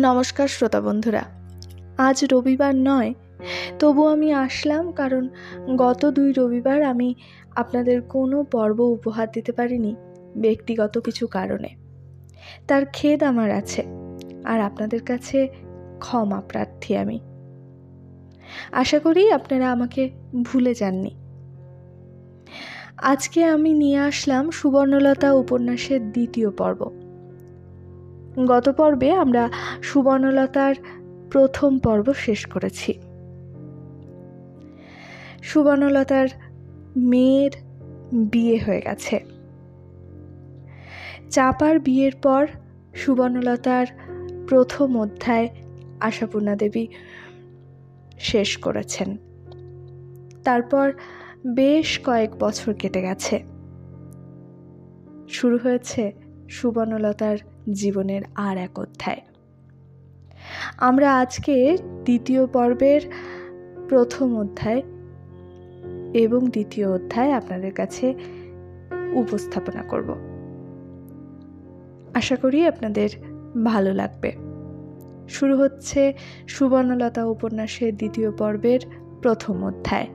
নমস্কার শ্রোতা বন্ধুরা, আজ রবিবার নয়, তবু আমি আসলাম কারণ গত 2 রবিবার আমি আপনাদের কোনো পর্ব উপহার দিতে পারিনি ব্যক্তিগত কিছু কারণে। তার খেদ আমার আছে, আর আপনাদের কাছে ক্ষমা প্রার্থী আমি। আশা করি আপনারা আমাকে ভুলে যাননি। আজকে আমি নিয়ে আসলাম সুবর্ণলতা উপন্যাসের 2য় পর্ব। গত পর্বে আমরা সুবর্ণলতার 1ম পর্ব শেষ করেছি। সুবর্ণলতার মেয়ের বিয়ে হয়ে গেছে। চাপার বিয়ের পর সুবর্ণলতার 1ম অধ্যায় আশাপূর্ণা দেবী শেষ করেছেন। তারপর বেশ কয়েক বছর কেটে গেছে। শুরু হয়েছে সুবর্ণলতার জীবনের আর এক অধ্যায়। আমরা আজকে 2য় পর্বের 1ম অধ্যায় এবং 2য় অধ্যায় আপনাদের কাছে উপস্থাপনা করব। আশা করি আপনাদের ভালো লাগবে। শুরু হচ্ছে সুবর্ণলতা উপন্যাসের 2য় পর্বের 1ম অধ্যায়।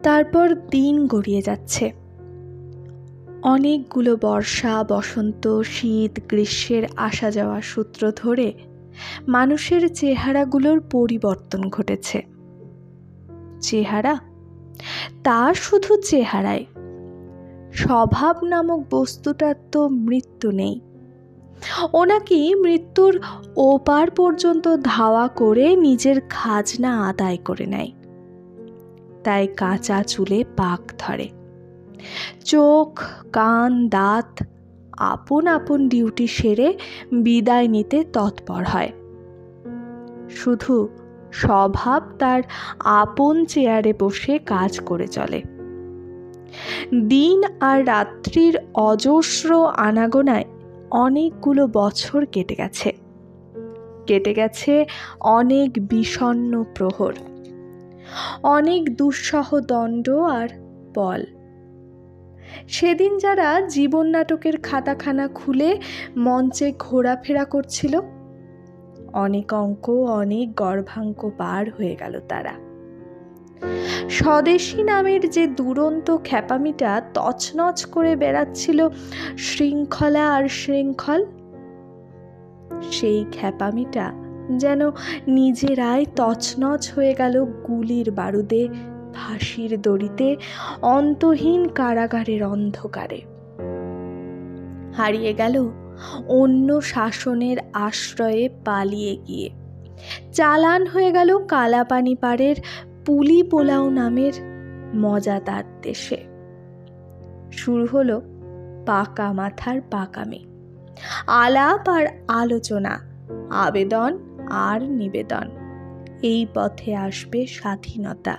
তারপর দিন গড়িয়ে যাচ্ছে। অনেকগুলো বর্ষা, বসন্ত, শীত, গ্রীষ্মের আসা যাওয়ার সূত্র ধরে মানুষের চেহারাগুলোর পরিবর্তন ঘটেছে। চেহারা, তা শুধু চেহারায়। স্বভাব নামক বস্তুটার তো মৃত্যু নেই। ও নাকি মৃত্যুর ওপার পর্যন্ত ধাওয়া করে নিজের খাজনা আদায় করে নেয়। তাই কাঁচা চুলে পাক ধরে। চোখ, কান, দাঁত আপন আপন ডিউটি সেরে বিদায় নিতে তৎপর হয়। শুধু স্বভাব তার আপন চেয়ারে বসে কাজ করে চলে। দিন আর রাত্রির অজস্র আনাগোনায় অনেকগুলো বছর কেটে গেছে। কেটে গেছে অনেক বিষণ্ণ প্রহর, অনেক দুঃসহ দণ্ড আর পল। সেদিন যারা জীবন নাটকের খাতাখানা খুলে মঞ্চে ঘোরাফেরা করছিল, অনেক অঙ্ক, অনেক গর্ভাঙ্ক পার হয়ে গেল তারা। স্বদেশী নামের যে দুরন্ত খ্যাপামিটা তছনছ করে বেড়াচ্ছিল শৃঙ্খলা আর শৃঙ্খল, সেই খ্যাপামিটা যেন নিজেরাই তছনছ হয়ে গেল গুলির বারুদে, ফাঁসির দড়িতে, অন্তহীন কারাগারের অন্ধকারে। হারিয়ে গেল অন্য শাসনের আশ্রয়ে পালিয়ে গিয়ে। চালান হয়ে গেল কালাপানি পাড়ের পুলি পোলাও নামের মজাদার দেশে। শুরু হলো পাকা মাথার পাকামি, আলাপ আর আলোচনা, আবেদন আর নিবেদন। এই পথে আসবে স্বাধীনতা।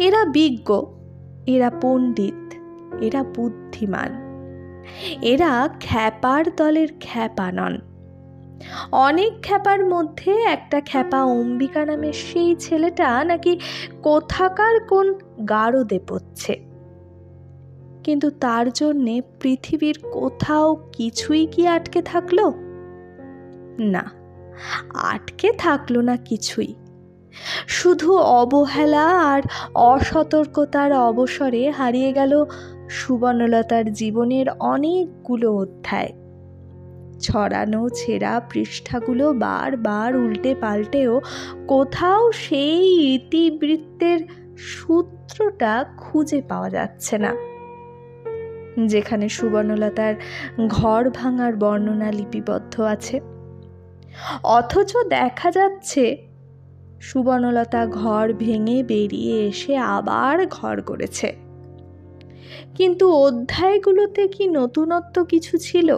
এরা বিজ্ঞ, এরা পণ্ডিত, এরা বুদ্ধিমান, এরা খ্যাপার দলের খ্যাপা নন। অনেক খ্যাপার মধ্যে একটা খ্যাপা অম্বিকা নামের সেই ছেলেটা নাকি কোথাকার কোন গারদে পড়ছে। কিন্তু তার জন্যে পৃথিবীর কোথাও কিছুই কি আটকে থাকলো? না, আটকে থাকলো না কিছুই। শুধু অবহেলা আর অসতর্কতার অবসরে হারিয়ে গেল সুবর্ণলতার জীবনের অনেকগুলো অধ্যায়। ছড়ানো ছেঁড়া পৃষ্ঠাগুলো বারবার উল্টে পাল্টেও কোথাও সেই ইতিবৃত্তের সূত্রটা খুঁজে পাওয়া যাচ্ছে না, যেখানে সুবর্ণলতার ঘর ভাঙার বর্ণনা লিপিবদ্ধ আছে। অথচ দেখা যাচ্ছে সুবর্ণলতা ঘর ভেঙে বেরিয়ে এসে আবার ঘর গড়েছে। কিন্তু অধ্যায়গুলোতে কি নতুনত্ব কিছু ছিল?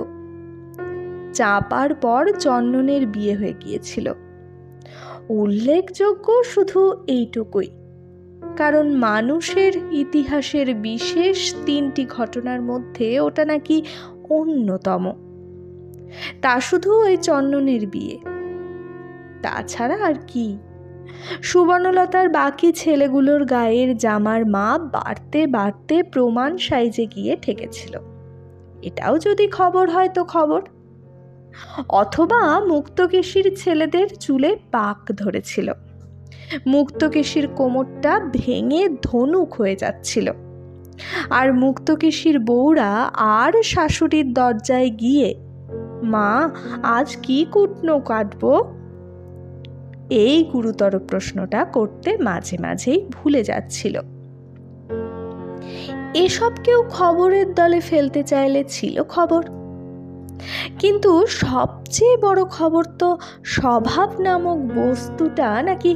চাপার পর চন্দনের বিয়ে হয়ে গিয়েছিল। উল্লেখযোগ্য শুধু এইটুকুই, কারণ মানুষের ইতিহাসের বিশেষ 3টি ঘটনার মধ্যে ওটা নাকি অন্যতম। তা শুধু ওই চন্দনের বিয়ে। তাছাড়া আর কি? সুবর্ণলতার বাকি ছেলেগুলোর গায়ের জামার মাপ বাড়তে বাড়তে প্রমাণ সাইজে গিয়ে ঠেকেছিল। এটাও যদি খবর হয় তো খবর। অথবা মুক্তকেশীর ছেলেদের চুলে পাক ধরেছিল, মুক্তকেশীর কোমরটা ভেঙে ধনুক হয়ে যাচ্ছিল, আর মুক্তকেশীর বউরা আর শাশুড়ির দরজায় গিয়ে, মা আজ কি কুটনো কাটবো, এই গুরুতর প্রশ্নটা করতে মাঝে মাঝেই ভুলে যাচ্ছিল। এসব কেউ খবরের দলে ফেলতে চাইলে ছিল খবর, কিন্তু সবচেয়ে বড় খবর তো স্বভাব নামক বস্তুটা নাকি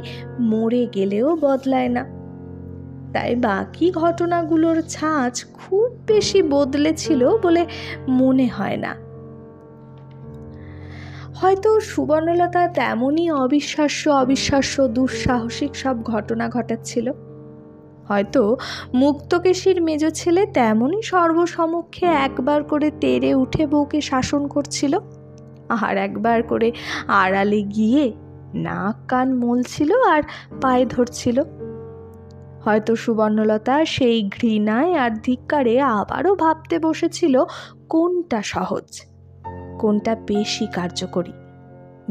মরে গেলেও বদলায় না। তাই বাকি ঘটনাগুলোর ছাঁচ খুব বেশি বদলেছিল বলে মনে হয় না। হয়তো সুবর্ণলতা তেমনই অবিশ্বাস্য দুঃসাহসিক সব ঘটনা ঘটাচ্ছিল। হয়তো মুক্তকেশীর মেজ ছেলে তেমনই সর্বসমক্ষে একবার করে তেড়ে উঠে বউকে শাসন করছিল, আর একবার করে আড়ালে গিয়ে নাক কান মলছিল আর পায়ে ধরছিল। হয়তো সুবর্ণলতা সেই ঘৃণায় আর ধিক্কারে আবারও ভাবতে বসেছিল কোনটা সহজ, কোনটা বেশি কার্যকরী,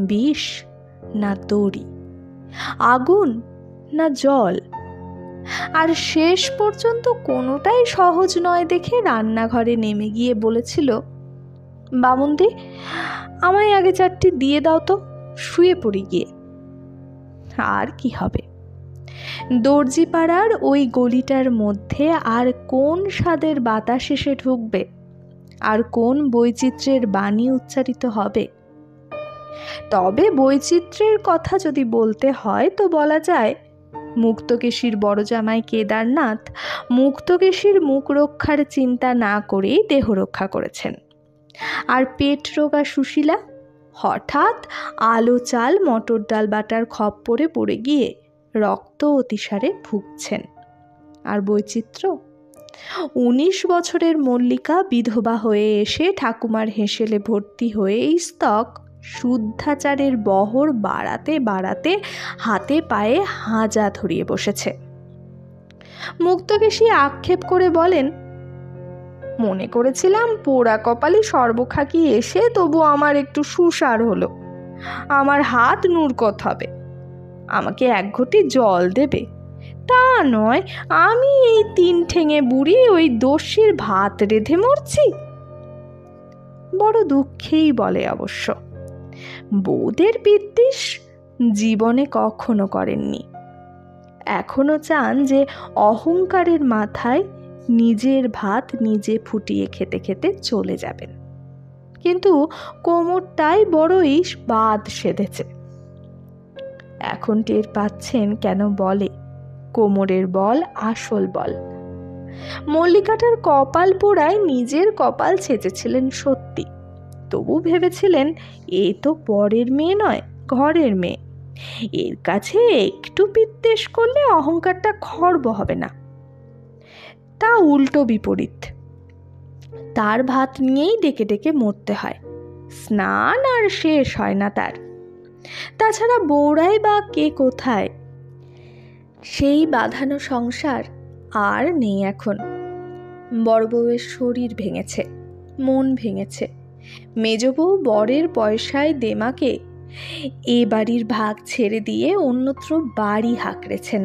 বিষ না দড়ি, আগুন না জল। আর শেষ পর্যন্ত কোনোটাই সহজ নয় দেখে রান্নাঘরে নেমে গিয়ে বলেছিল, বামুনদি আমায় আগে 4টি দিয়ে দাও তো, শুয়ে পড়ি গিয়ে। আর কি হবে, দর্জিপাড়ার ওই গলিটার মধ্যে আর কোন স্বাদের বাতাস এসে ঢুকবে, আর কোন বৈচিত্র্যের বাণী উচ্চারিত হবে? তবে বৈচিত্র্যের কথা যদি বলতে হয় তো বলা যায়, মুক্তকেশীর বড় জামাই কেদারনাথ মুক্তকেশীর মুখ রক্ষার চিন্তা না করেই দেহ রক্ষা করেছেন, আর পেট রোগা সুশীলা হঠাৎ আলো চাল মটর ডাল বাটার খপ্পরে পড়ে গিয়ে রক্ত অতিসারে ভুগছেন। আর বৈচিত্র্য, 19 বছরের মল্লিকা বিধবা হয়ে এসে ঠাকুমার হেসেলে ভর্তি হয়েই স্তক শুদ্ধাচারের বহর বাড়াতে বাড়াতে হাতে পায়ে হাজা ধরিয়ে বসেছে। মুক্তকেশী আক্ষেপ করে বলেন, মনে করেছিলাম পোড়া কপালি সর্বখাকি এসে তবু আমার একটু সুসার হলো, আমার হাত নুরকত হবে, আমাকে 1 ঘটি জল দেবে, তা নয় আমি এই 3 ঠেঙে বুড়ি ওই দস্যির ভাত রেঁধে মরছি। বড় দুঃখেই বলে অবশ্য, বউদের বিদ্বেষ জীবনে কখনো করেননি। এখনো চান যে অহংকারের মাথায় নিজের ভাত নিজে ফুটিয়ে খেতে খেতে চলে যাবেন, কিন্তু কোমরটাই বড়ই বাদ সেধেছে। এখন টের পাচ্ছেন কেন বলে কোমরের বল আসল বল। মল্লিকাটার কপাল পোড়ায় নিজের কপাল ছেঁচেছিলেন সত্যি, তবু ভেবেছিলেন এ তো পরের মেয়ে নয়, ঘরের মেয়ে, এর কাছে একটু বিদ্বেষ করলে অহংকারটা খর্ব হবে না। তা উল্টো বিপরীত, তার ভাত নিয়েই ডেকে ডেকে মরতে হয়, স্নান আর শেষ হয় না তার। তাছাড়া বউরাই বা কে কোথায়, সেই বাঁধানো সংসার আর নেই এখন। বড় বউয়ের শরীর ভেঙেছে, মন ভেঙেছে, মেজ বউ বরের পয়সায় দেমাকে এ বাড়ির ভাগ ছেড়ে দিয়ে অন্যত্র বাড়ি হাঁকড়েছেন।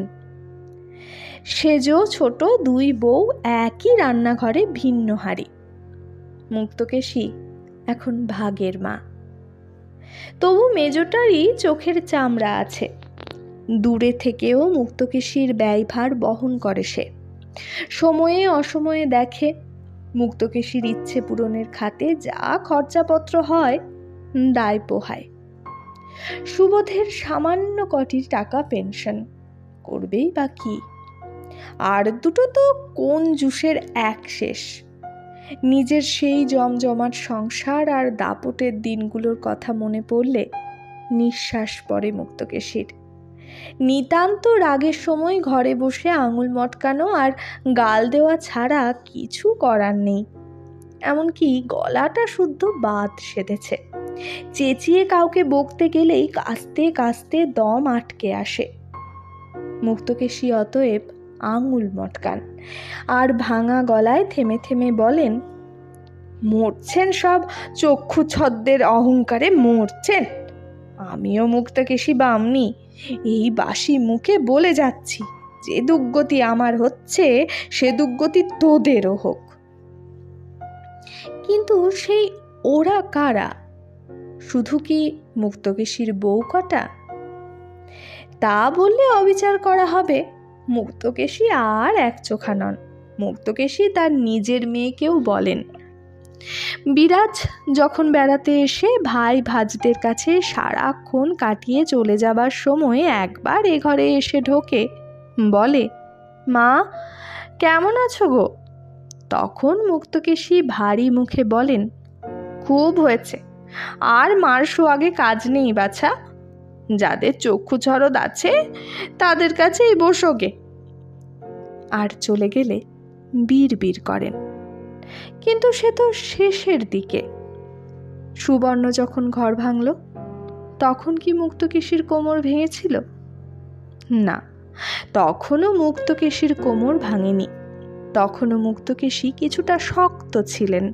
সেজো ছোট 2 বউ একই রান্নাঘরে ভিন্ন হাঁড়ি। মুক্তকেশী এখন ভাগের মা, তবু মেজটারই চোখের চামড়া আছে, দূরে থেকেও মুক্তকেশীর ব্যয়ভার বহন করে সে, সময়ে অসময়ে দেখে, মুক্তকেশীর ইচ্ছে পূরণের খাতে যা খরচাপত্র হয় দায় পোহায়। সুবোধের সামান্য কটি টাকা পেনশন, করবেই বা কি, আর দুটো তো কোন জুসের এক শেষ। নিজের সেই জমজমাট সংসার আর দাপটের দিনগুলোর কথা মনে পড়লে নিঃশ্বাস পড়ে মুক্তকেশীর। নিতান্ত রাগের সময় ঘরে বসে আঙুল মটকানো আর গাল দেওয়া ছাড়া কিছু করার নেই, এমনকি গলাটা শুদ্ধ বাদ সেধেছে। চেঁচিয়ে কাউকে বকতে গেলেই কাস্তে কাস্তে দম আটকে আসে। মুক্তকেশী অতএব আঙুল মটকান আর ভাঙা গলায় থেমে থেমে বলেন, মরছেন সব চক্ষু ছদ্মের অহংকারে মরছেন। আমিও মুক্তকেশী বামনি এই বাসি মুখে বলে যাচ্ছি, যে দুর্গতি আমার হচ্ছে সে দুর্গতি তোদেরও হোক। কিন্তু সেই ওরা কারা? শুধু কি মুক্তকেশীর বউ কটা? তা বললে অবিচার করা হবে। মুক্তকেশী আর এক চোখা নন। মুক্তকেশী তার নিজের মেয়েকেও বলেন। বিরাজ যখন বেড়াতে এসে ভাই ভাজদের কাছে সারাক্ষণ কাটিয়ে চলে যাবার সময় একবার এ ঘরে এসে ঢোকে, বলে, মা কেমন আছো গো? তখন মুক্তকেশী ভারী মুখে বলেন, খুব হয়েছে, আর মার সোয়াগে কাজ নেই বাছা। যাদের চক্ষু ছরদ আছে তাদের কাছেই বসোগে। আর চলে গেলে বিড় করেন। কিন্তু সে তো শেষের দিকে। সুবর্ণ যখন ঘর ভাঙল, তখন কি মুক্তকেশীর কোমর ভেঙেছিল? না, তখনও মুক্তকেশীর কোমর ভাঙেনি। তখনও মুক্তকেশী কিছুটা শক্ত ছিলেন।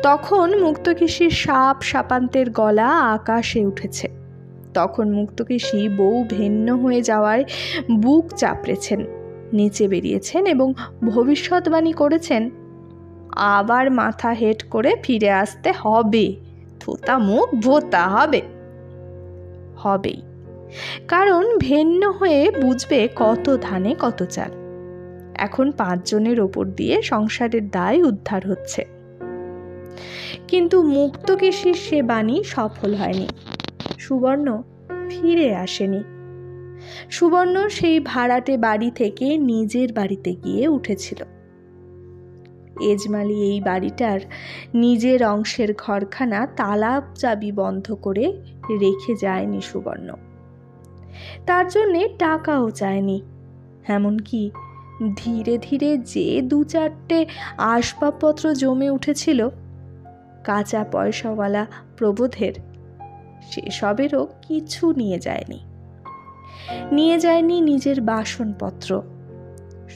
তখন মুক্তকেশীর সাপান্তের গলা আকাশে উঠেছে। তখন মুক্তকেশী বউ ভিন্ন হয়ে যাওয়ায় বুক চাপড়েছেন, নিচে বেরিয়েছেন এবং ভবিষ্যৎবাণী করেছেন, আবার মাথা হেট করে ফিরে আসতে হবে, থোতা মুখ ভোতা হবেই। কারণ ভিন্ন হয়ে বুঝবে কত ধানে কত চাল। এখন 5 জনের ওপর দিয়ে সংসারের দায় উদ্ধার হচ্ছে। কিন্তু মুক্তকেশীর সে বাণী সফল হয়নি। সুবর্ণ ফিরে আসেনি। সুবর্ণ সেই ভাড়াটে বাড়ি থেকে নিজের বাড়িতে গিয়ে উঠেছিল। এজমালি এই বাড়িটার নিজের অংশের ঘরখানা তালা চাবি বন্ধ করে রেখে যায়নি সুবর্ণ। তার জন্যে টাকাও চায়নি। এমনকি ধীরে ধীরে যে 2-4টে আসবাবপত্র জমে উঠেছিল কাঁচা পয়সাওয়ালা প্রবোধের, সেসবেরও কিছু নিয়ে যায়নি নিজের বাসনপত্র।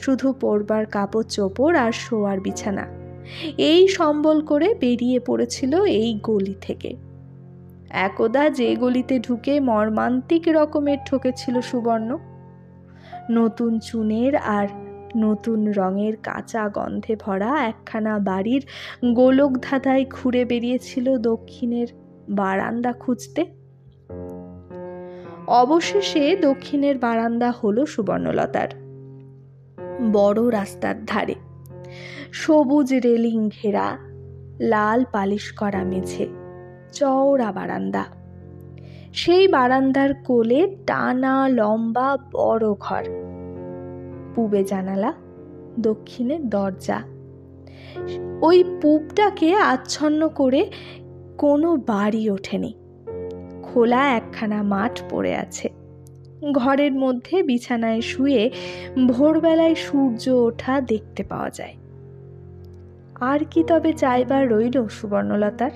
শুধু পরবার কাপড় চোপড় আর শোয়ার বিছানা এই সম্বল করে বেরিয়ে পড়েছিল এই গলি থেকে। একদা যে গলিতে ঢুকে মর্মান্তিক রকমের ঠকেছিল সুবর্ণ। নতুন চুনের আর নতুন রঙের কাঁচা গন্ধে ভরা একখানা বাড়ির গোলক ধাঁধায় ঘুরে বেরিয়েছিল দক্ষিণের বারান্দা খুঁজতে। অবশেষে দক্ষিণের বারান্দা হলো সুবর্ণলতার। বড় রাস্তার ধারে, সবুজ রেলিং ঘেরা, লাল পালিশ করা মেঝে, চওড়া বারান্দা। সেই বারান্দার কোলে টানা লম্বা বড় ঘর, পূবে জানালা, দক্ষিণে দরজা। ওই পূবটাকে আচ্ছন্ন করে কোনো বাড়ি ওঠেনি। খোলা একখানা মাঠ পড়ে আছে। ঘরের মধ্যে বিছানায় শুয়ে ভোরবেলায় সূর্য ওঠা দেখতে পাওয়া যায়। আর কি তবে চাইবার রইল সুবর্ণলতার?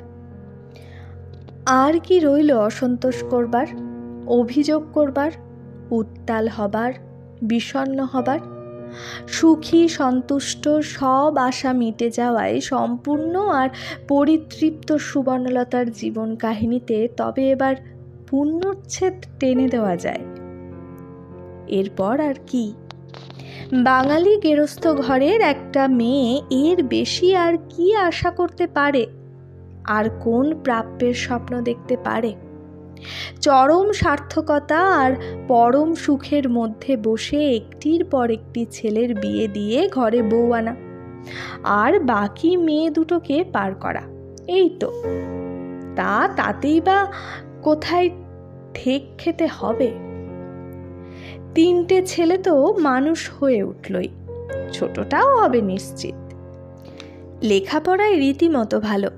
আর কি রইল অসন্তোষ করবার, অভিযোগ করবার, উত্তাল হবার, বিষণ্ণ হবার? সুখী সন্তুষ্ট সব আশা মিটে যাওয়ায় সম্পূর্ণ আর পরিতৃপ্ত সুবর্ণলতার জীবন কাহিনীতে তবে এবার পূর্ণচ্ছেদ টেনে দেওয়া যায়। এরপর আর কি? বাঙালি গেরস্থ ঘরের একটা মেয়ে এর বেশি আর কি আশা করতে পারে? আর কোন প্রাপ্যের স্বপ্ন দেখতে পারে? চরম সার্থকতা আর পরম সুখের মধ্যে বসে একটির পর একটি ছেলের বিয়ে দিয়ে ঘরে বউ আনা, আর বাকি মেয়ে দুটোকে পার করা, এই তো। তাতেই বা কোথায় ঠেক খেতে হবে? 3টে ছেলে তো মানুষ হয়ে উঠলই, ছোটটাও হবে নিশ্চিত। লেখাপড়ায় রীতিমতো ভালো।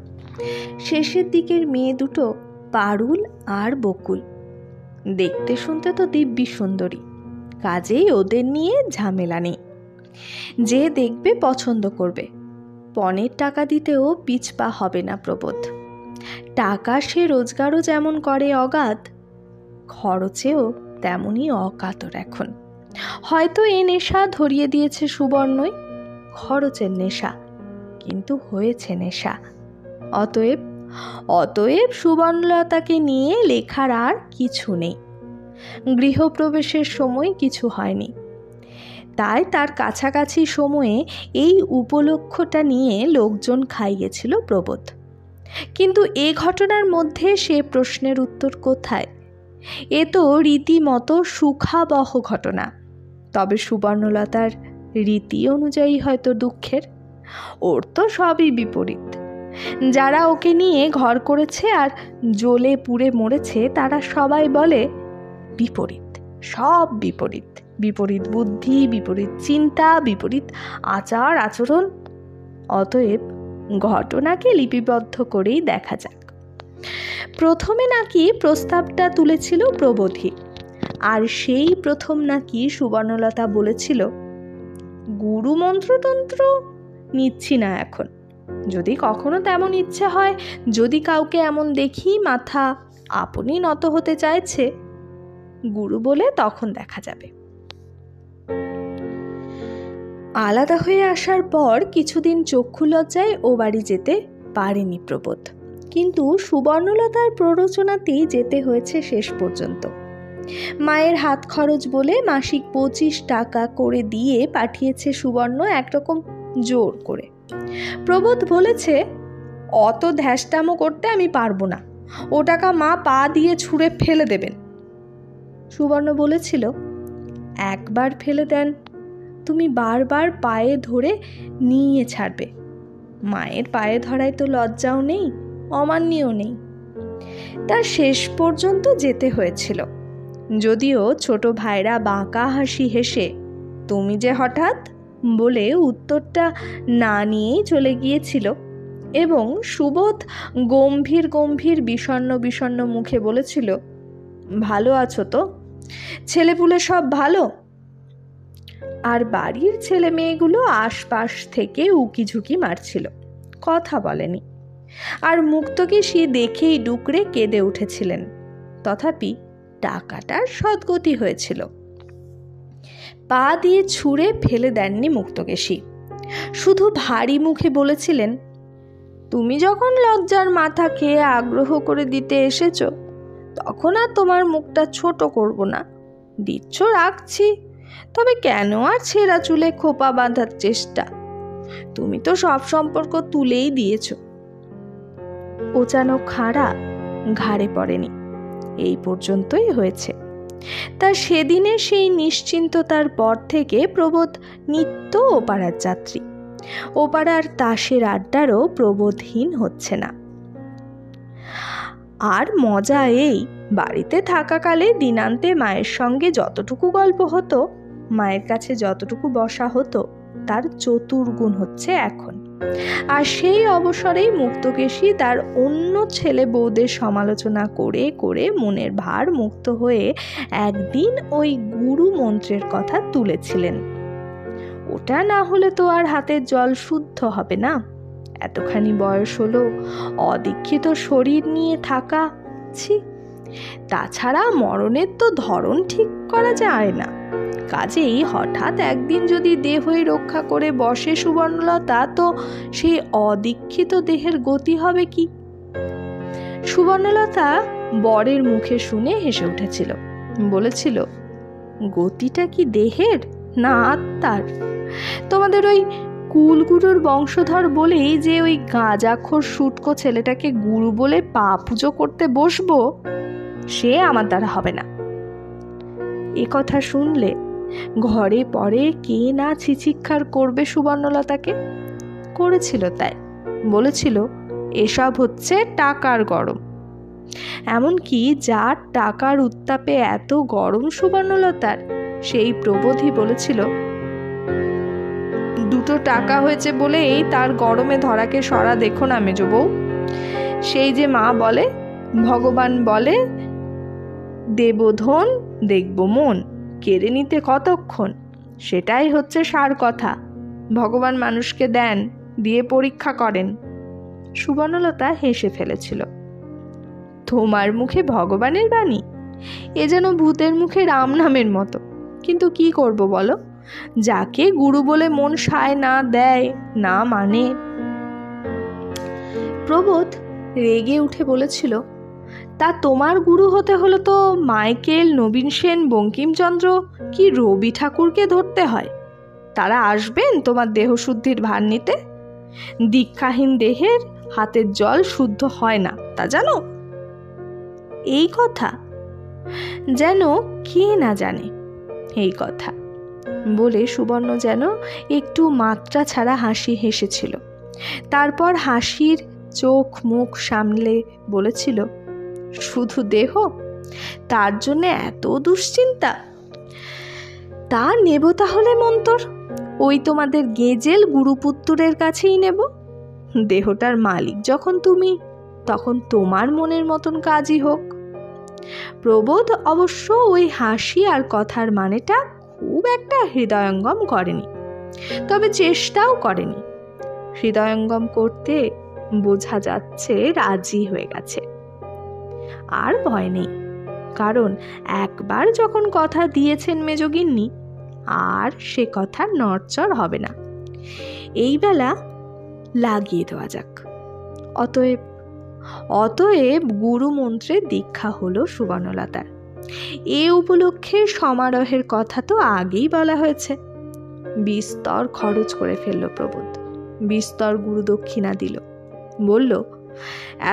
শেষের দিকের মেয়ে দুটো পারুল আর বকুল। দেখতে শুনতে তো দিব্যি সুন্দরী, কাজেই ওদের নিয়ে ঝামেলা নেই। যে দেখবে পছন্দ করবে। পণের টাকা দিতেও পিছপা হবে না প্রবোধ। টাকা সে রোজগারও যেমন করে অগাধ, খরচেও তেমনই অকাতর। এখন হয়তো এ নেশা ধরিয়ে দিয়েছে সুবর্ণই, খরচের নেশা। কিন্তু হয়েছে নেশা। অতএব অতএব সুবর্ণলতাকে নিয়ে লেখার আর কিছু নেই। গৃহপ্রবেশের সময় কিছু হয়নি, তাই তার কাছাকাছি সময়ে এই উপলক্ষটা নিয়ে লোকজন খাইয়েছিল প্রবোধ। কিন্তু এ ঘটনার মধ্যে সে প্রশ্নের উত্তর কোথায়? এ তো রীতিমতো সুখাবহ ঘটনা। তবে সুবর্ণলতার রীতি অনুযায়ী হয়তো দুঃখের। ওর তো সবই বিপরীত। যারা ওকে নিয়ে ঘর করেছে আর জ্বলে পুড়ে মরেছে তারা সবাই বলে বিপরীত, সব বিপরীত। বিপরীত বুদ্ধি, বিপরীত চিন্তা, বিপরীত আচার আচরণ। অতএব ঘটনাকে লিপিবদ্ধ করেই দেখা যাক। প্রথমে নাকি প্রস্তাবটা তুলেছিল প্রবোধী, আর সেই প্রথম নাকি সুবর্ণলতা বলেছিল, গুরু মন্ত্রতন্ত্র নিচ্ছি না এখন। যদি কখনো তেমন ইচ্ছে হয়, যদি কাউকে এমন দেখি মাথা আপনি নত হতে চাইছে, গুরু বলে তখন দেখা যাবে। আলাদা হয়ে আসার পর কিছুদিন চক্ষু লজ্জায় ও বাড়ি যেতে পারেনি প্রবোধ, কিন্তু সুবর্ণলতার প্ররোচনাতেই যেতে হয়েছে শেষ পর্যন্ত। মায়ের হাত খরচ বলে মাসিক 25 টাকা করে দিয়ে পাঠিয়েছে সুবর্ণ, একরকম জোর করে। প্রবোধ বলেছে, অত ধ্যাসটামো করতে আমি পারবো না, ও টাকা মা পা দিয়ে ছুঁড়ে ফেলে দেবেন। সুবর্ণ বলেছিল, একবার ফেলে দেন, তুমি বারবার পায়ে ধরে নিয়ে ছাড়বে। মায়ের পায়ে ধরায় তো লজ্জাও নেই, অমান্যও নেই। তার শেষ পর্যন্ত যেতে হয়েছিল, যদিও ছোট ভাইরা বাঁকা হাসি হেসে তুমি যে হঠাৎ বলে উত্তরটা না নিয়েই চলে গিয়েছিল, এবং সুবোধ গম্ভীর গম্ভীর বিষণ্ণ বিষণ্ণ মুখে বলেছিল, ভালো আছো তো? ছেলেপুলে সব ভালো? আর বাড়ির ছেলে মেয়েগুলো আশপাশ থেকে উকিঝুঁকি মারছিল, কথা বলেনি। আর মুক্তকেশী দেখেই ডুকরে কেঁদে উঠেছিলেন। তথাপি টাকাটার সদ্গতি হয়েছিল। পা দিয়ে ছুঁড়ে ফেলে দেননি মুক্তকেশী, শুধু ভারী মুখে বলেছিলেন, তুমি যখন লজ্জার মাথা খেয়ে আগ্রহ করে দিতে এসেছ, তখন আর তোমার মুখটা ছোট করব না। দিচ্ছ রাখছি, তবে কেন আর ছেঁড়া চুলে খোপা বাঁধার চেষ্টা? তুমি তো সব সম্পর্ক তুলেই দিয়েছ। ওচানো খাড়া ঘাড়ে পড়েনি, এই পর্যন্তই হয়েছে। তার সেদিনে সেই নিশ্চিন্ততার পর থেকে প্রবোধ নিত্য ওপাড়ার যাত্রী। ওপাড়ার তাসের আড্ডারও প্রবোধহীন হচ্ছে না। আর মজা এই, বাড়িতে থাকাকালে দিনান্তে মায়ের সঙ্গে যতটুকু গল্প হতো, মায়ের কাছে যতটুকু বসা হতো, তার চতুর্গুণ হচ্ছে এখন। আর সেই অবসরেই মুক্তকেশী তার অন্য ছেলে বউদের সমালোচনা করে করে মনের ভার মুক্ত হয়ে একদিন ওই গুরু মন্ত্রের কথা তুলেছিলেন। ওটা না হলে তো আর হাতের জল শুদ্ধ হবে না। এতখানি বয়স হলো, অদীক্ষিত শরীর নিয়ে থাকা, ছি। তাছাড়া মরণের তো ধরন ঠিক করা যায় না। কাজেই হঠাৎ একদিন যদি দেহই রক্ষা করে বসে সুবর্ণলতা, তো সেই অদীক্ষিত দেহের গতি হবে কি? সুবর্ণলতা বরের মুখে শুনে হেসে উঠেছিল, বলেছিল, গতিটা কি দেহের না আত্মার? তোমাদের ওই কুলগুরুর বংশধর বলেই যে ওই গাঁজাখোর শুটকো ছেলেটাকে গুরু বলে পা পুজো করতে বসবো, সে আমার দ্বারা হবে না। এ কথা শুনলে ঘরে পরে কে না ছিছিৎকার করবে সুবর্ণলতাকে? করেছিল তাই। বলেছিল, এসব হচ্ছে টাকার গরম। এমনকি যার টাকার উত্তাপে এত গরম সুবর্ণলতার, সেই প্রবোধই বলেছিল, দুটো টাকা হয়েছে বলেই তার গরমে ধরাকে সরা দেখো না মেজ বউ। সেই যে মা বলে, ভগবান বলে, দেব ধন দেখব মন, কেড়ে নিতে কতক্ষণ। সেটাই হচ্ছে সার কথা। ভগবান মানুষকে দেন, দিয়ে পরীক্ষা করেন। সুবর্ণলতা হেসে ফেলেছিল। তোমার মুখে ভগবানের বাণী? এ যেন ভূতের মুখে রাম নামের মতো। কিন্তু কি করব বলো? যাকে গুরু বলে মন সায় না দেয়, না মানে, প্রবোধ রেগে উঠে বলেছিল, তা তোমার গুরু হতে হলে তো মাইকেল, নবীন সেন, বঙ্কিমচন্দ্র কি রবি ঠাকুরকে ধরতে হয়। তারা আসবেন তোমার দেহশুদ্ধির ভার নিতে। দীক্ষাহীন দেহের হাতের জল শুদ্ধ হয় না, তা জানো? এই কথা যেন কে না জানে এই কথা বলে সুবর্ণ যেন একটু মাত্রা ছাড়া হাসি হেসেছিল। তারপর হাসির চোখ মুখ সামলে বলেছিল, শুধু দেহ, তার জন্য এত দুশ্চিন্তা? তা নেব তাহলে মন্তর, ওই তোমাদের গেজেল গুরুপুত্রের কাছেই নেব। দেহটার মালিক যখন তুমি, তখন তোমার মনের মতন কাজই হোক। প্রবোধ অবশ্য ওই হাসি আর কথার মানেটা খুব একটা হৃদয়ঙ্গম করেনি, তবে চেষ্টাও করেনি। হৃদয়ঙ্গম করতে বোঝা যাচ্ছে রাজি হয়ে গেছে। আর ভয় নেই, কারণ একবার যখন কথা দিয়েছেন মেজগিন্নি, আর সে কথা নড়চড় হবে না। এই বেলা লাগিয়ে দেওয়া যাক। অতএব গুরু মন্ত্রে দীক্ষা হলো সুবর্ণলতার। এ উপলক্ষে সমারোহের কথা তো আগেই বলা হয়েছে। বিস্তর খরচ করে ফেলল প্রবোধ, বিস্তর গুরু দক্ষিণা দিল। বলল,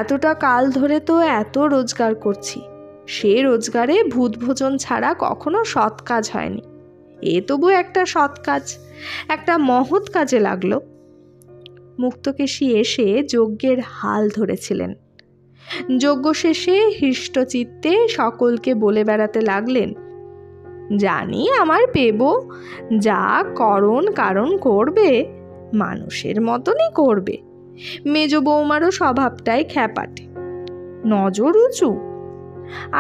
এতটা কাল ধরে তো এত রোজগার করছি, সে রোজগারে ভূত ভোজন ছাড়া কখনো সৎ কাজ হয়নি। এ তবু একটা সৎ কাজ, একটা মহৎ কাজে লাগলো। মুক্তকেশী এসে যজ্ঞের হাল ধরেছিলেন। যজ্ঞ শেষে হৃষ্টচিত্তে সকলকে বলে বেড়াতে লাগলেন, জানি আমার পেব যা কারণ করবে মানুষের মতনই করবে। মেজ বৌমারও স্বভাবটাই খ্যাপাটে, নজর উঁচু,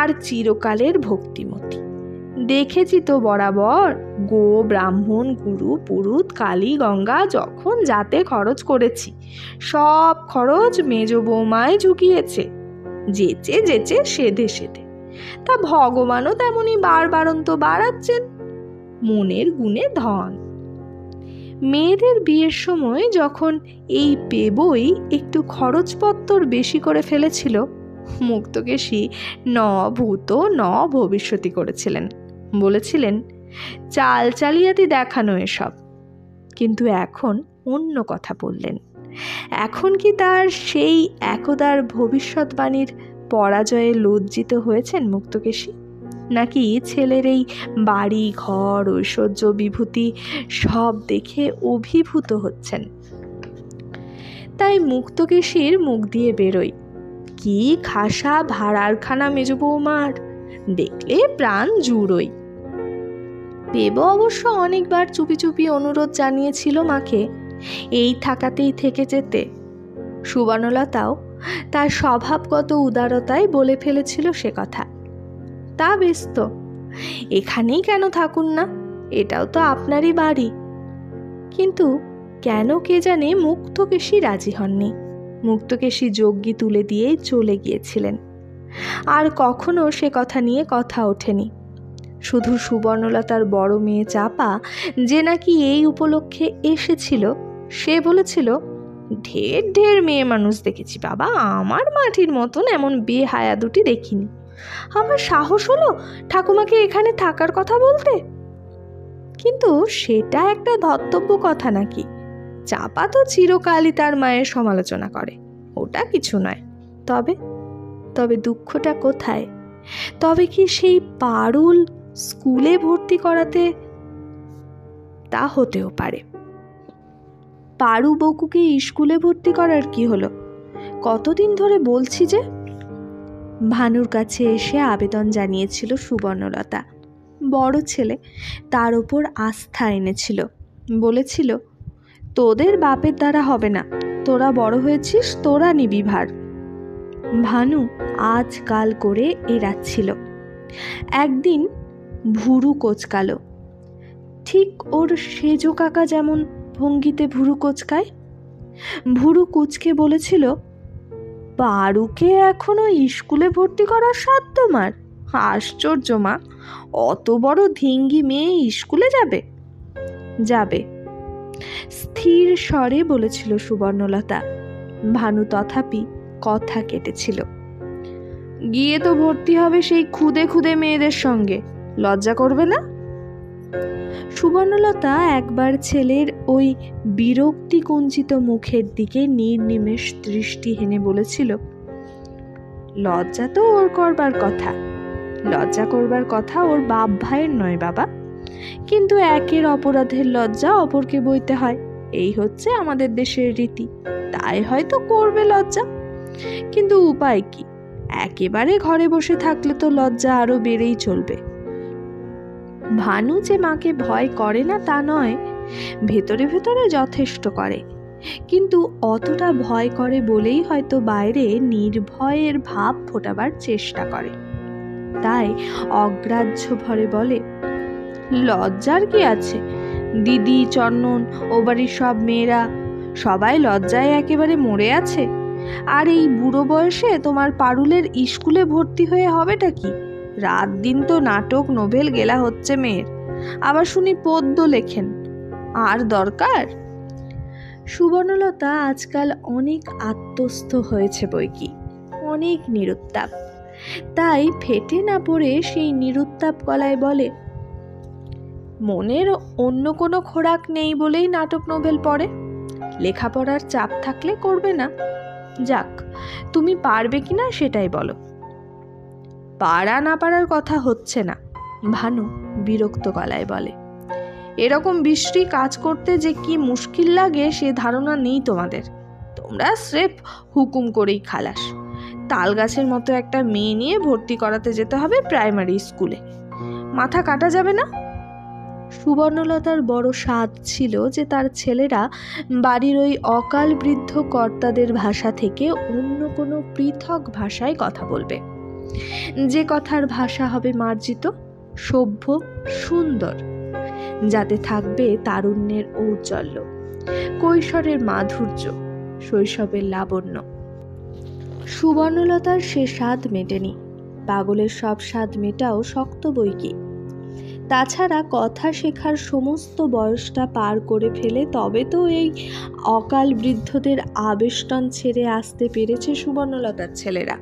আর চিরকালের ভক্তিমতী। দেখেছি তো বরাবর গো ব্রাহ্মণ গুরু পুরুত কালী গঙ্গা যখন যাতে খরচ করেছি, সব খরচ মেজ বৌমায় ঝুঁকিয়েছে, যেচে সেধে সেধে। তা ভগবানও তেমনি বারবারন্ত বাড়াচ্ছেন, মনের গুণে ধন। মেয়েদের বিয়ের সময় যখন এই পেবই একটু খরচপত্তর বেশি করে ফেলেছিল, মুক্তকেশী ন ভূত ন ভবিষ্যতি করেছিলেন, বলেছিলেন চাল চালিয়াতি দেখানো এসব। কিন্তু এখন অন্য কথা বললেন। এখন কি তার সেই একদার ভবিষ্যৎবাণীর পরাজয়ে লজ্জিত হয়েছেন মুক্তকেশী, নাকি ছেলের এই বাড়ি ঘর ঐশ্বর্য বিভূতি সব দেখে অভিভূত হচ্ছেন? তাই মুক্তকেশীর মুখ দিয়ে বেরোয়, কি খাসা ভাড়ারখানা মেজ বৌমার, দেখলে প্রাণ জুড়োই। পেব অবশ্য অনেকবার চুপি চুপি অনুরোধ জানিয়েছিল মাকে এই থাকাতেই থেকে যেতে। সুবর্ণলতাও তার স্বভাবগত উদারতায় বলে ফেলেছিল সে কথা। তা বেশ তো, এখানেই কেন থাকুন না, এটাও তো আপনারই বাড়ি। কিন্তু কেন কে জানে মুক্তকেশী রাজি হননি। মুক্তকেশী যজ্ঞী তুলে দিয়েই চলে গিয়েছিলেন, আর কখনো সে কথা নিয়ে কথা ওঠেনি। শুধু সুবর্ণলতার বড় মেয়ে চাপা, যে নাকি এই উপলক্ষে এসেছিল, সে বলেছিল, ঢের ঢের মেয়ে মানুষ দেখেছি বাবা, আমার মাটির মতন এমন বেহায়া দুটি দেখিনি। আমার সাহস হলো ঠাকুমাকে এখানে থাকার কথা বলতে। কিন্তু সেটা একটা ধর্তব্য কথা নাকি? চাপা তো চিরকালই তার মায়ের সমালোচনা করে, ওটা কিছু নয়। তবে দুঃখটা কোথায়? তবে কি সেই পারুল স্কুলে ভর্তি করাতে? তা হতেও পারে। পারু বকুকে স্কুলে ভর্তি করার কি হলো? কতদিন ধরে বলছি যে। ভানুর কাছে এসে আবেদন জানিয়েছিল সুবর্ণলতা। বড় ছেলে, তার ওপর আস্থা এনেছিল। বলেছিল, তোদের বাপের দ্বারা হবে না, তোরা বড় হয়েছিস, তোরা নিবি ভার। ভানু আজকাল করে এড়াচ্ছিল। একদিন ভুরু কোচকালো, ঠিক ওর সেজো কাকা যেমন ভঙ্গিতে ভুরু কোচকায়। ভুরু কুচকে বলেছিল, পারুকে এখনো স্কুলে ভর্তি করার সাধ্য মার? আশ্চর্য মা, অত বড় ধিঙ্গি মেয়ে স্কুলে যাবে? যাবে, স্থির স্বরে বলেছিল সুবর্ণলতা। ভানু তথাপি কথা কেটেছিল। গিয়ে তো ভর্তি হবে সেই খুদে খুদে মেয়েদের সঙ্গে, লজ্জা করবে না? সুবর্ণলতা একবার ছেলের ওই বিরক্তি কুঞ্চিত মুখের দিকে নির্নিমেষ দৃষ্টি হেনে বলেছিল, লজ্জা তো ওর করবার কথা, লজ্জা করবার কথা ওর বাপ ভাইয়ের নয় বাবা, কিন্তু একের অপরাধের লজ্জা অপরকে বইতে হয়, এই হচ্ছে আমাদের দেশের রীতি, তাই হয়তো করবে লজ্জা, কিন্তু উপায় কি? একেবারে ঘরে বসে থাকলে তো লজ্জা আরো বেড়েই চলবে। ভানু যে মাকে ভয় করে না তা নয়, ভেতরে ভেতরে যথেষ্ট করে, কিন্তু অতটা ভয় করে বলেই হয়তো বাইরে নির্ভয়ের ভাব ফোটাবার চেষ্টা করে। তাই অগ্রাহ্য ভরে বলে, লজ্জার কি আছে? দিদি, চন্দন, ও বাড়ির সব মেয়েরা সবাই লজ্জায় একেবারে মরে আছে, আর এই বুড়ো বয়সে তোমার পারুলের স্কুলে ভর্তি হয়ে হবেটা কি? রাত দিন তো নাটক নোভেল গেলা হচ্ছে মেয়ের, আবার শুনি পদ্য লেখেন, আর দরকার? সুবর্ণলতা আজকাল অনেক আত্মস্থ হয়েছে বৈকি, অনেক নিরুত্তাপ, তাই ফেটে না পড়ে সেই নিরুত্তাপ গলায় বলে, মনের অন্য কোনো খোরাক নেই বলেই নাটক নোভেল পড়ে, লেখাপড়ার চাপ থাকলে করবে না। যাক, তুমি পারবে কিনা সেটাই বলো। পারা না পারার কথা হচ্ছে না, ভানু বিরক্ত গলায় বলে, এরকম বিশ্রী কাজ করতে যে কি মুশকিল লাগে সে ধারণা নেই তোমাদের, তোমরা স্রেফ হুকুম করেই খালাস। তাল গাছের মতো একটা মেয়ে নিয়ে ভর্তি করাতে যেতে হবে প্রাইমারি স্কুলে, মাথা কাটা যাবে না? সুবর্ণলতার বড় স্বাদ ছিল যে তার ছেলেরা বাড়ির ওই অকাল বৃদ্ধ কর্তাদের ভাষা থেকে অন্য কোনো পৃথক ভাষায় কথা বলবে, যে কথার ভাষা হবে মার্জিত, সভ্য, সুন্দর, যাতে থাকবে তারুণ্যের ঔজ্জ্বল্য, কৈশোরের মাধুর্য, শৈশবের লাবণ্য। সুবর্ণলতার সে স্বাদ মেটেনি, পাগলের সব স্বাদ মেটাও শক্ত বৈকি। তাছাড়া কথা শেখার সমস্ত বয়সটা পার করে ফেলে তবে তো এই অকাল বৃদ্ধদের আবেষ্টন ছেড়ে আসতে পেরেছে সুবর্ণলতার ছেলেরা।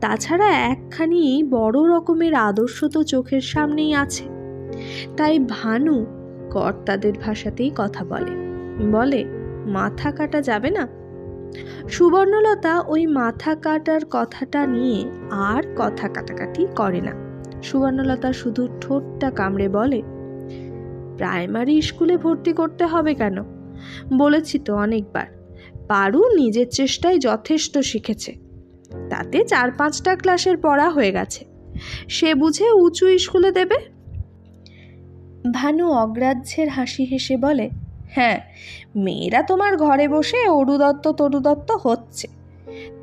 তাছাড়া একখানি বড় রকমের আদর্শ তো চোখের সামনেই আছে। তাই ভানু কর্তাদের ভাষাতেই কথা বলে, বলে মাথা কাটা যাবে না। সুবর্ণলতা ওই মাথা কাটার কথাটা নিয়ে আর কথা কাটাকাটি করে না। সুবর্ণলতা শুধু ঠোঁটটা কামড়ে বলে, প্রাইমারি স্কুলে ভর্তি করতে হবে কেন? বলেছি তো অনেকবার, পারু নিজের চেষ্টায় যথেষ্ট শিখেছে, তাতে 4-5টা ক্লাসের পড়া হয়ে গেছে, সে বুঝে উঁচু স্কুলে দেবে। ভানু অগ্রাহ্যের হাসি হেসে বলে, হ্যাঁ, মেয়েরা তোমার ঘরে বসে অরুদত্ত তরুদত্ত হচ্ছে,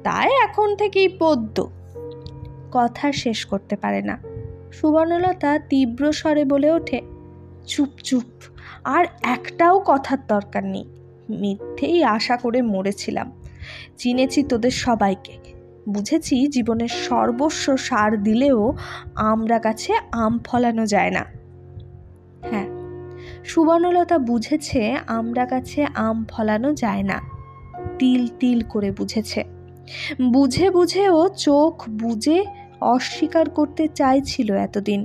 তাই এখন থেকেই পদ্য। কথা শেষ করতে পারে না। সুবর্ণলতা তীব্র স্বরে বলে ওঠে, চুপ চুপ, আর একটাও কথার দরকার নেই, মিথ্যেই আশা করে মরেছিলাম, চিনেছি তোদের সবাইকে, বুঝেছি জীবনের সর্বস্ব সার দিলেও আমরা গাছে আম ফলানো যায় না। হ্যাঁ, সুবর্ণলতা বুঝেছে আমরা গাছে আম ফলানো যায় না, তিল তিল করে বুঝেছে। বুঝে বুঝেও চোখ বুজে অস্বীকার করতে চাইছিল এতদিন,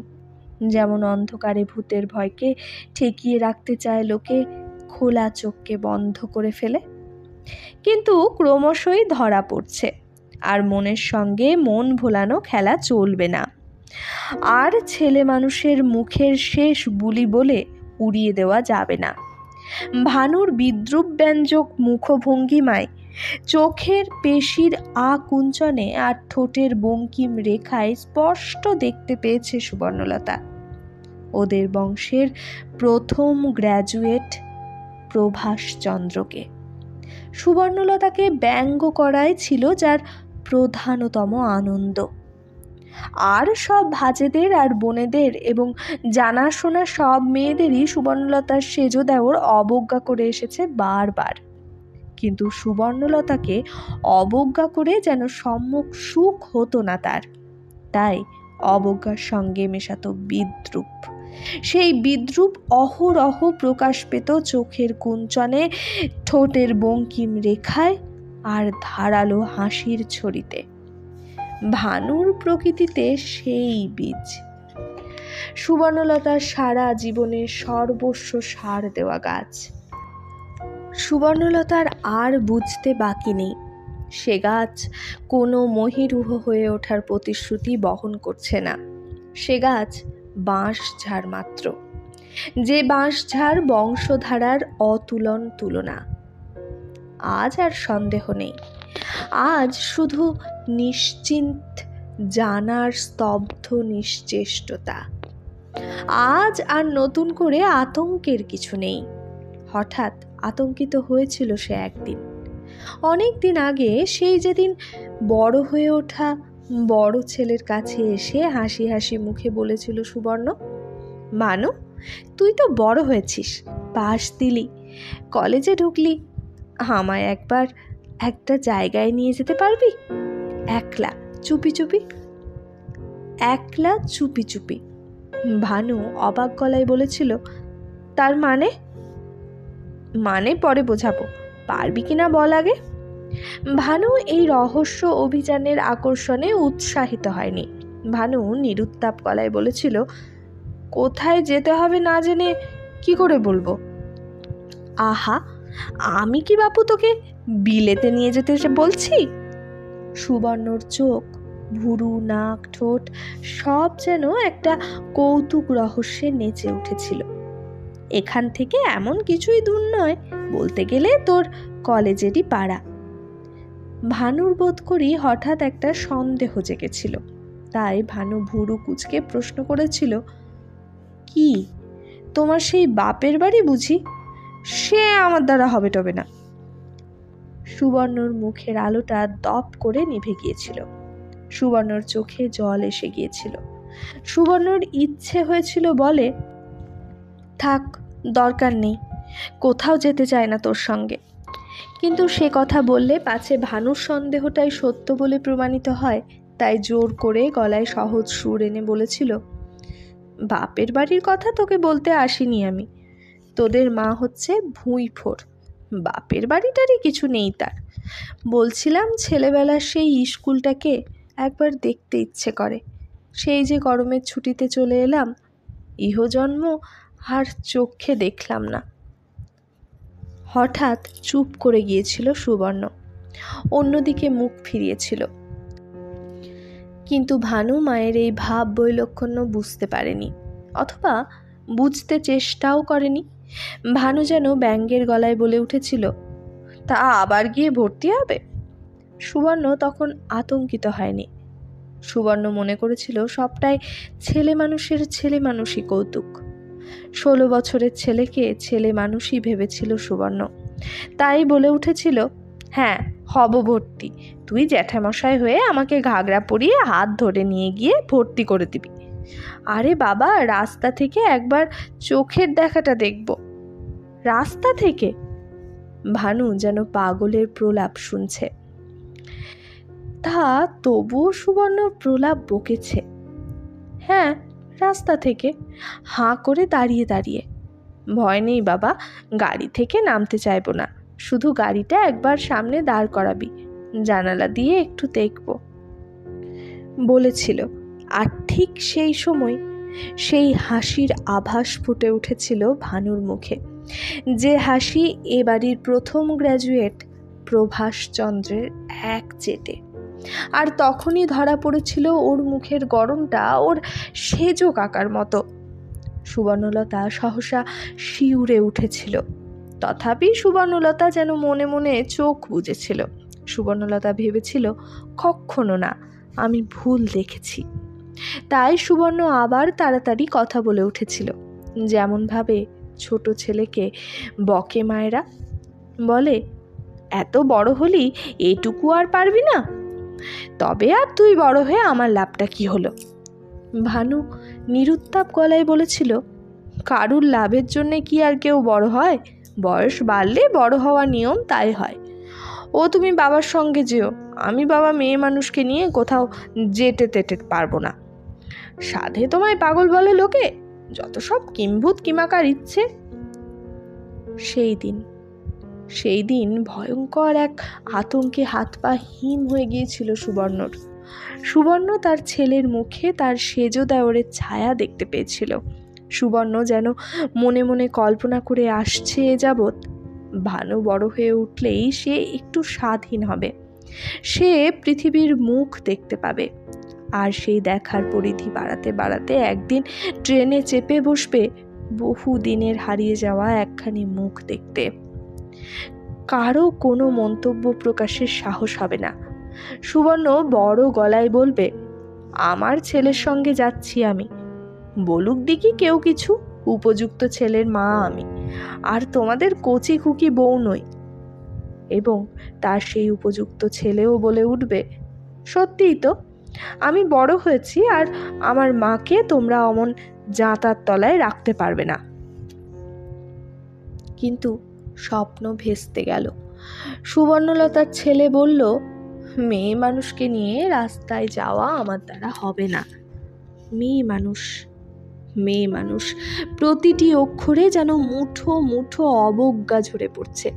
যেমন অন্ধকারে ভূতের ভয়কে ঠেকিয়ে রাখতে চায় লোকে খোলা চোখকে বন্ধ করে ফেলে। কিন্তু ক্রমশই ধরা পড়ছে, আর মনের সঙ্গে মন ভোলানো খেলা চলবে না, আর ছেলে মানুষের মুখের শেষ বুলি বলে উড়িয়ে দেওয়া যাবে না। ভানুর বিদ্রুপ ব্যঞ্জক মুখভঙ্গিমায়, চোখের পেশির আকুঞ্চনে আর ঠোঁটের বঙ্কিম রেখায় স্পষ্ট দেখতে পেয়েছে সুবর্ণলতা ওদের বংশের প্রথম গ্র্যাজুয়েট প্রভাসচন্দ্রকে। সুবর্ণলতাকে ব্যঙ্গ করাই ছিল যার প্রধানতম আনন্দ। আর সব ভাজেদের আর বোনেদের এবং জানাশোনা সব মেয়েদেরই সুবর্ণলতার সেজো দেওর অবজ্ঞা করে এসেছে বারবার, কিন্তু সুবর্ণলতাকে অবজ্ঞা করে যেন সম্মুখ সুখ হতো না তার, তাই অবজ্ঞার সঙ্গে মেশাতো বিদ্রুপ। সেই বিদ্রুপ অহরহ প্রকাশ পেত চোখের কুঞ্চনে, ঠোঁটের বঙ্কিম রেখায় আর ধারালো হাসির ছড়িতে। ভানুর প্রকৃতিতে সেই বীজ, সুবর্ণলতার সারা জীবনের সর্বস্ব সার দেওয়া গাছ। সুবর্ণলতার আর বুঝতে বাকি নেই সে গাছ কোনো মহিরুহ হয়ে ওঠার প্রতিশ্রুতি বহন করছে না। সে গাছ বাঁশঝাড় মাত্র, যে বাঁশঝাড় বংশধারার অতুলন তুলনা। আজ আর সন্দেহ নেই, আজ শুধু নিশ্চিন্ত জানার স্তব্ধ নিশ্চেষ্টতা। আজ আর নতুন করে আতঙ্কের কিছু নেই। হঠাৎ আতঙ্কিত হয়েছিল সে একদিন, অনেক দিন আগে, সেই যেদিন বড় হয়ে ওঠা বড় ছেলের কাছে এসে হাসি হাসি মুখে বলেছিল সুবর্ণ, ভানু, তুই তো বড় হয়েছিস, পাশ দিলি, কলেজে ঢুকলি, আমায় একবার একটা জায়গায় নিয়ে যেতে পারবি? একলা চুপি চুপি। একলা চুপি চুপি। ভানু অবাক গলায় বলেছিল, তার মানে? মানে পরে বোঝাবো, পারবি কিনা বল আগে। ভানু এই রহস্য অভিযানের আকর্ষণে উৎসাহিত হয়নি। ভানু নিরুত্তাপ গলায় বলেছিল, কোথায় যেতে হবে না জেনে কি করে বলবো? আহা, আমি কি বাপু তোকে বিলেতে নিয়ে যেতে বলছি? সুবর্ণর চোখ, ভুরু, নাক, ঠোঁট সব যেন একটা কৌতুক রহস্যে নেচে উঠেছিল। এখান থেকে এমন কিছুই দূর নয়, বলতে গেলে তোর কলেজেরই পাড়া। ভানুর বোধ করি হঠাৎ একটা সন্দেহ জেগেছিল, তাই ভানু ভুরু কুঁচকে প্রশ্ন করেছিল, কি তোমার সেই বাপের বাড়ি বুঝি? সে আমার দ্বারা হবে টবে না। সুবর্ণর মুখের আলোটা দপ করে নিভে গিয়েছিল, সুবর্ণর চোখে জল এসে গিয়েছিল। সুবর্ণর ইচ্ছে হয়েছিল বলে, থাক, দরকার নেই, কোথাও যেতে চায় না তোর সঙ্গে। কিন্তু সে কথা বললে পাছে ভানুর সন্দেহটাই সত্য বলে প্রমাণিত হয়, তাই জোর করে গলায় সহজ সুর এনে বলেছিল, বাপের বাড়ির কথা তোকে বলতে আসিনি আমি। তোদের মা হচ্ছে ভুঁইফোর, বাপের বাড়িটারই কিছু নেই তার। বলছিলাম ছেলেবেলার সেই স্কুলটাকে একবার দেখতে ইচ্ছে করে। সেই যে গরমের ছুটিতে চলে এলাম, ইহজন্ম আর চোখে দেখলাম না। হঠাৎ চুপ করে গিয়েছিল সুবর্ণ, অন্যদিকে মুখ ফিরিয়েছিল। কিন্তু ভানু মায়ের এই ভাব বৈলক্ষণ্য বুঝতে পারেনি, অথবা বুঝতে চেষ্টাও করেনি। ভানু যেন ব্যঙ্গের গলায় বলে উঠেছিল, তা আবার গিয়ে ভর্তি হবে? সুবর্ণ তখন আতঙ্কিত হয়নি। সুবর্ণ মনে করেছিল সবটাই ছেলে মানুষের ছেলে মানুষই কৌতুক। 16 বছরের ছেলেকে ছেলে মানুষই ভেবেছিল সুবর্ণ, তাই বলে উঠেছিল, হ্যাঁ, হব ভর্তি। তুই জ্যাঠামশাই হয়ে আমাকে ঘাগরা পরিয়ে হাত ধরে নিয়ে গিয়ে ভর্তি করে দিবি। আরে বাবা, রাস্তা থেকে একবার চোখের দেখাটা দেখব। রাস্তা থেকে? ভানু যেন পাগলের প্রলাপ শুনছে। তা তবুও সুবর্ণ প্রলাপ বকেছে। হ্যাঁ, রাস্তা থেকে, হাঁ করে দাঁড়িয়ে দাঁড়িয়ে। ভয় নেই বাবা, গাড়ি থেকে নামতে চাইবো না, শুধু গাড়িটা একবার সামনে দাঁড় করাবি, জানালা দিয়ে একটু দেখব বলেছিল। আর ঠিক সেই সময় সেই হাসির আভাস ফুটে উঠেছিল ভানুর মুখে, যে হাসি এ বাড়ির প্রথম গ্র্যাজুয়েট প্রভাসচন্দ্রের এক চেটে। আর তখনই ধরা পড়েছিল ওর মুখের গড়নটা ওর সেজ কাকার মতো। সুবর্ণলতা সহসা শিউরে উঠেছিল, তথাপি সুবর্ণলতা যেন মনে মনে চোখ বুজেছিল। সুবর্ণলতা ভেবেছিল, কখনো না, আমি ভুল দেখেছি। তাই সুবর্ণ আবার তাড়াতাড়ি কথা বলে উঠেছিল, যেমনভাবে ছোট ছেলেকে বকে মায়েরা, বলে, এত বড় হলি, এটুকু আর পারবি না? তবে আর তুই বড় হয়ে আমার লাভটা কি হলো? ভানু নিরুত্তাপ গলায় বলেছিল, কারুর লাভের জন্যে কি আর কেউ বড় হয়? বয়স বাড়লে বড় হওয়া নিয়ম, তাই হয়। ও তুমি বাবার সঙ্গে যেও, আমি বাবা মেয়ে মানুষকে নিয়ে কোথাও যেতে তেতে পারবো না। সাধে তোমায় পাগল বলে লোকে, যত সব কিম্ভূত কিমাকার ইচ্ছে। সেই দিন সেই দিন ভয়ঙ্কর এক আতঙ্কে হাত পা হিম হয়ে গিয়েছিল সুবর্ণর। সুবর্ণ তার ছেলের মুখে তার সেজো দেওরের ছায়া দেখতে পেয়েছিল। সুবর্ণ যেন মনে মনে কল্পনা করে আসছে এ যাবৎ, ভানু বড় হয়ে উঠলেই সে একটু স্বাধীন হবে, সে পৃথিবীর মুখ দেখতে পাবে, আর সেই দেখার পরিধি বাড়াতে বাড়াতে একদিন ট্রেনে চেপে বসবে বহু দিনের হারিয়ে যাওয়া একখানি মুখ দেখতে। কারো কোনো মন্তব্য প্রকাশের সাহস হবে না। সুবর্ণ বড় গলায় বলবে, আমার ছেলের সঙ্গে যাচ্ছি আমি, বলুক দিকি কেউ কিছু, উপযুক্ত ছেলের মা আমি, আর তোমাদের কচি খুকি বউ নই। এবং তার সেই উপযুক্ত ছেলেও বলে উঠবে, সত্যিই তো, আমি বড় হয়েছি, আর আমার মাকে তোমরা অমন জাঁতার তলায় রাখতে পারবে না। কিন্তু স্বপ্ন ভেস্তে গেল। সুবর্ণলতার ছেলে বলল, মেয়ে মানুষকে নিয়ে রাস্তায় যাওয়া আমার দ্বারা হবে না। মেয়ে মানুষ, মেয়ে মানুষ, প্রতিটি অক্ষরে যেন মুঠো মুঠো অবজ্ঞা ঝরে পড়ছে।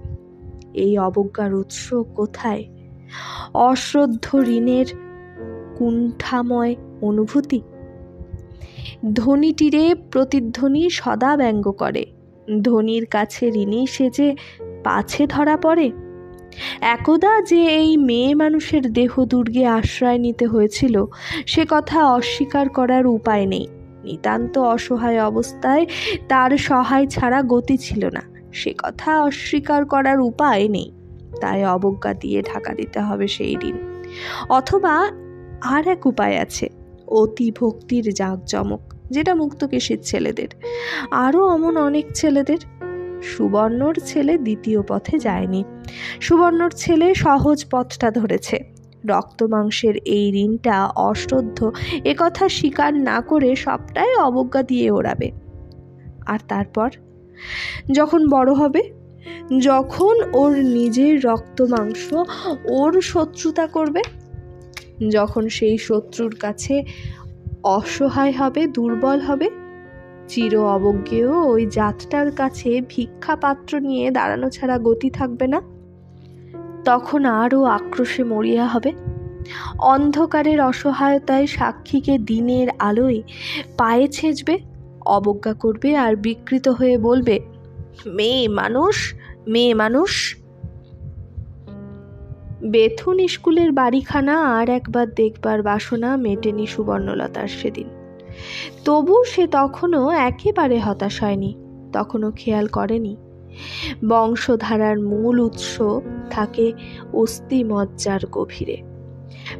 এই অবজ্ঞার উৎস কোথায়? অশ্রদ্ধ ঋণের কুণ্ঠাময় অনুভূতি। ধনীটিরে প্রতিধ্বনি সদা ব্যঙ্গ করে, ধনীর কাছে ঋণী সে যে পাছে ধরা পড়ে। একদা যে এই মেয়ে মানুষের দেহ দুর্গে আশ্রয় নিতে হয়েছিল, সে কথা অস্বীকার করার উপায় নেই। নিতান্ত অসহায় অবস্থায় তার সহায় ছাড়া গতি ছিল না, সে কথা অস্বীকার করার উপায় নেই। তাই অবজ্ঞা দিয়ে ঢাকা দিতে হবে সেই ঋণ। অথবা আর এক উপায় আছে, অতি ভক্তির জাঁকজমক, যেটা মুক্তকেশীর ছেলেদের, আরও অমন অনেক ছেলেদের। সুবর্ণর ছেলে দ্বিতীয় পথে যায়নি, সুবর্ণর ছেলে সহজ পথটা ধরেছে। রক্ত মাংসের এই ঋণটা অশ্রদ্ধ একথা স্বীকার না করে সবটাই অবজ্ঞা দিয়ে ওড়াবে। আর তারপর যখন বড় হবে, যখন ওর নিজের রক্ত মাংস ওর শত্রুতা করবে, যখন সেই শত্রুর কাছে অসহায় হবে, দুর্বল হবে, চির অবজ্ঞেয় ওই জাতটার কাছে ভিক্ষা পাত্র নিয়ে দাঁড়ানো ছাড়া গতি থাকবে না, তখন আরও আক্রোশে মরিয়া হবে। অন্ধকারের অসহায়তায় সাক্ষীকে দিনের আলোয় পায়ে ছেঁচবে, অবজ্ঞা করবে, আর বিকৃত হয়ে বলবে, মেয়ে মানুষ, মেয়ে মানুষ। বেথুন স্কুলের বাড়িখানা আর একবার দেখবার বাসনা মেটেনি সুবর্ণলতার সেদিন। তবু সে তখনও একেবারে হতাশ হয়নি, তখনও খেয়াল করেনি বংশধারার মূল উৎস থাকে অস্থিমজ্জার গভীরে।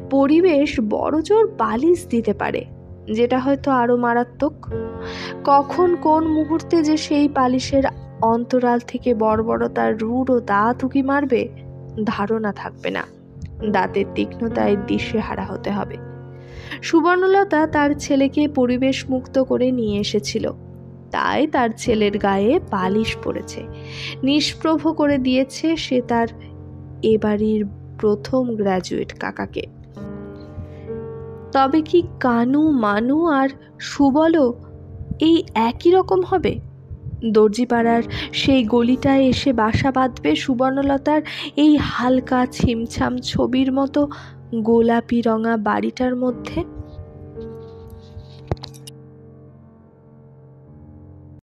পরিবেশ বড়জোর বালিশ দিতে পারে, যেটা হয়তো আরো মারাত্মক। কখন কোন মুহূর্তে যে সেই পালিশের অন্তরাল থেকে বর্বরতার রূঢ় দাঁত উকি মারবে ধারণা থাকবে না, দাঁতের তীক্ষ্ণতায় দিশেহারা হতে হবে। সুবর্ণলতা তার ছেলেকে পরিবেশ মুক্ত করে নিয়ে এসেছিল, তাই তার ছেলের গায়ে পালিশ পড়েছে, নিষ্প্রভ করে দিয়েছে সে তার এবাড়ির প্রথম গ্র্যাজুয়েট কাকাকে। তবে কি কানু, মানু আর সুবলও এই একই রকম হবে? দর্জিপাড়ার সেই গলিটায় এসে বাসা বাঁধবে সুবর্ণলতার এই হালকা ছিমছাম ছবির মতো গোলাপি রঙা বাড়িটার মধ্যে।